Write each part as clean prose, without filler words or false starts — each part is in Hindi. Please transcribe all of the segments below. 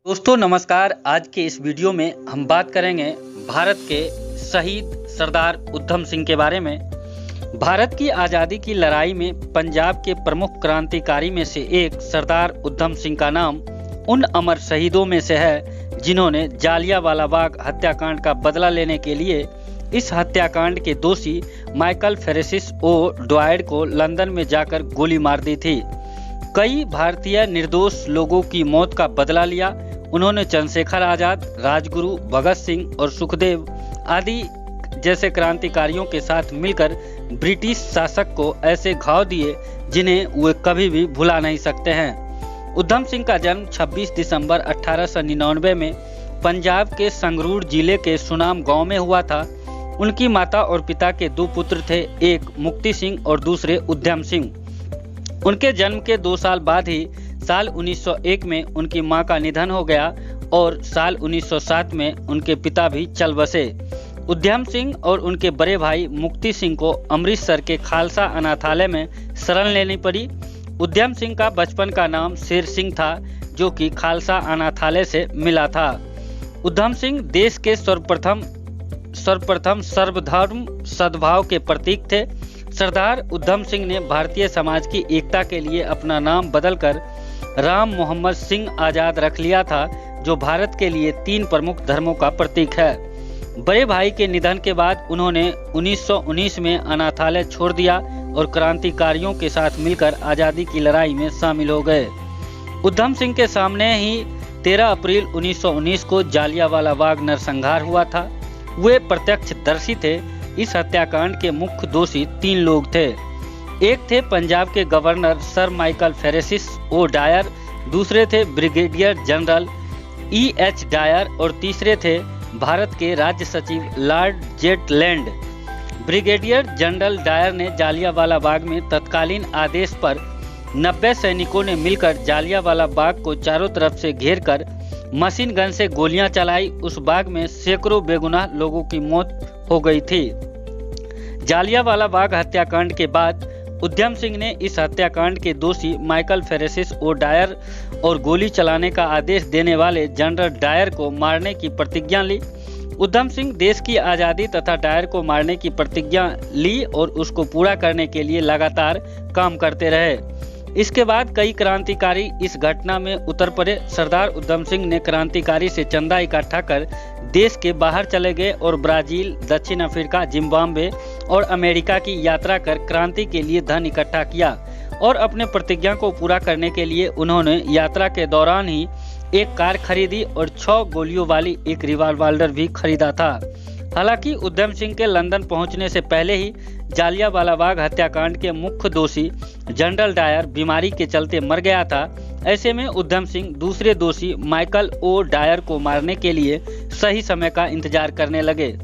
दोस्तों नमस्कार। आज के इस वीडियो में हम बात करेंगे भारत के शहीद सरदार उधम सिंह के बारे में। भारत की आज़ादी की लड़ाई में पंजाब के प्रमुख क्रांतिकारी में से एक सरदार उधम सिंह का नाम उन अमर शहीदों में से है जिन्होंने जालियांवाला बाग हत्याकांड का बदला लेने के लिए इस हत्याकांड के दोषी माइकल फ्रेसिस ओ ड्वायर को लंदन में जाकर गोली मार दी थी। कई भारतीय निर्दोष लोगों की मौत का बदला लिया। उन्होंने चंद्रशेखर आजाद, राजगुरु, भगत सिंह और सुखदेव आदि जैसे क्रांतिकारियों के साथ मिलकर ब्रिटिश शासक को ऐसे घाव दिए जिन्हें वे कभी भी भुला नहीं सकते हैं। उधम सिंह का जन्म 26 दिसंबर 1899 में पंजाब के संगरूर जिले के सुनाम गांव में हुआ था। उनकी माता और पिता के दो पुत्र थे, एक मुक्ति सिंह और दूसरे उधम सिंह। उनके जन्म के 2 साल बाद ही साल 1901 में उनकी मां का निधन हो गया और साल 1907 में उनके पिता भी चल बसे। उधम सिंह और उनके बड़े भाई मुक्ति सिंह को अमृतसर के खालसा अनाथालय में शरण लेनी पड़ी। उधम सिंह का बचपन का नाम शेर सिंह था, जो कि खालसा अनाथालय से मिला था। उधम सिंह देश के सर्वप्रथम सर्वधर्म सद्भाव के प्रतीक थे। सरदार उधम सिंह ने भारतीय समाज की एकता के लिए अपना नाम बदलकर राम मोहम्मद सिंह आजाद रख लिया था, जो भारत के लिए 3 प्रमुख धर्मों का प्रतीक है। बड़े भाई के निधन के बाद उन्होंने 1919 में अनाथालय छोड़ दिया और क्रांतिकारियों के साथ मिलकर आज़ादी की लड़ाई में शामिल हो गए। उधम सिंह के सामने ही 13 अप्रैल 1919 को जालियांवाला बाग नरसंहार हुआ था। वे प्रत्यक्षदर्शी थे। इस हत्याकांड के मुख्य दोषी 3 लोग थे। एक थे पंजाब के governor sir Michael phrases O Dyer, दूसरे थे ब्रिगेडियर जनरल E.H. डायर और तीसरे थे भारत के राज्य सचिव Lord Zetland. Brigadier General Dyer ने जालियांवाला बाग में तत्कालीन आदेश पर 90 सैनिकों ने मिलकर जालियांवाला बाग को चारों तरफ से घेरकर मशीन गन से गोलियां चलाई। उस बाग में सैकड़ों बेगुनाह लोगों की मौत हो गई थी। जालियांवाला बाग हत्याकांड के बाद उधम सिंह ने इस हत्याकांड के दोषी माइकल फ्रेसिस ओ डायर और गोली चलाने का आदेश देने वाले जनरल डायर को मारने की प्रतिज्ञा ली। उधम सिंह देश की आज़ादी तथा डायर को मारने की प्रतिज्ञा ली और उसको पूरा करने के लिए लगातार काम करते रहे। इसके बाद कई क्रांतिकारी इस घटना में उतर पड़े। सरदार उधम सिंह ने क्रांतिकारी से चंदा इकट्ठा कर देश के बाहर चले गए और ब्राजील, दक्षिण अफ्रीका, जिम्बाब्वे और अमेरिका की यात्रा कर क्रांति के लिए धन इकट्ठा किया और अपने प्रतिज्ञा को पूरा करने के लिए उन्होंने यात्रा के दौरान ही एक कार खरीदी और 6 गोलियों वाली एक रिवॉल्वर भी खरीदा था। हालांकि उधम सिंह के लंदन पहुंचने से पहले ही जालियांवाला बाग हत्याकांड के मुख्य दोषी जनरल डायर बीमारी के चलते मर गया था। ऐसे में उधम सिंह दूसरे दोषी माइकल ओ डायर को मारने के लिए सही समय का इंतजार करने लगे।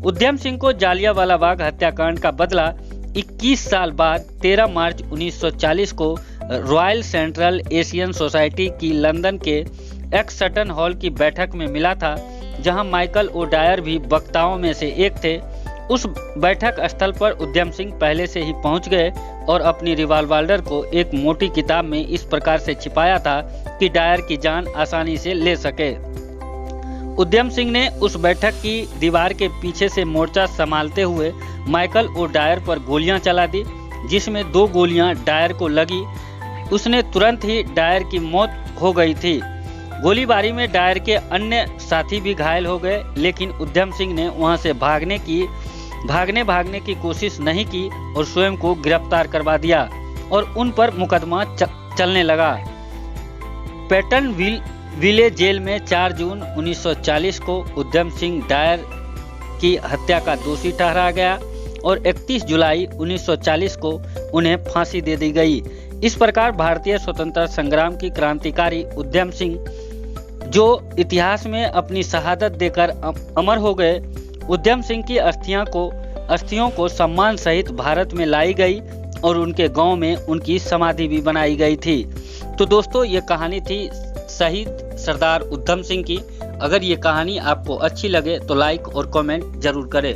उधम सिंह को जालियांवाला बाग हत्याकांड का बदला 21 साल बाद 13 मार्च 1940 को रॉयल सेंट्रल एशियन सोसाइटी की लंदन के एक्सटन हॉल की बैठक में मिला था, जहां माइकल ओ डायर भी वक्ताओं में से एक थे। उस बैठक स्थल पर उधम सिंह पहले से ही पहुंच गए और अपनी रिवॉल्वर को एक मोटी किताब में इस प्रकार से छिपाया था कि डायर की जान आसानी से ले सके। उधम सिंह ने उस बैठक की दीवार के पीछे से मोर्चा संभालते हुए माइकल ओ डायर पर गोलियां चला दी, जिसमें 2 गोलियां डायर को लगी। उसने तुरंत ही डायर की मौत हो गई थी। गोलीबारी में डायर के अन्य साथी भी घायल हो गए, लेकिन उधम सिंह ने वहां से भागने की कोशिश नहीं की और स्वयं को गिरफ्तार करवा दिया और उन पर मुकदमा चलने लगा। पैटन विले जेल में 4 जून 1940 को उधम सिंह डायर की हत्या का दोषी ठहरा गया और 31 जुलाई 1940 को उन्हें फांसी दे दी गई। इस प्रकार भारतीय स्वतंत्रता संग्राम की क्रांतिकारी उधम सिंह, जो इतिहास में अपनी शहादत देकर अमर हो गए, उधम सिंह की अस्थियों को सम्मान सहित भारत में लाई गई और उनके गांव में उनकी समाधि भी बनाई गई थी। तो दोस्तों, ये कहानी थी शहीद सरदार उधम सिंह की। अगर ये कहानी आपको अच्छी लगे तो लाइक और कमेंट जरूर करें।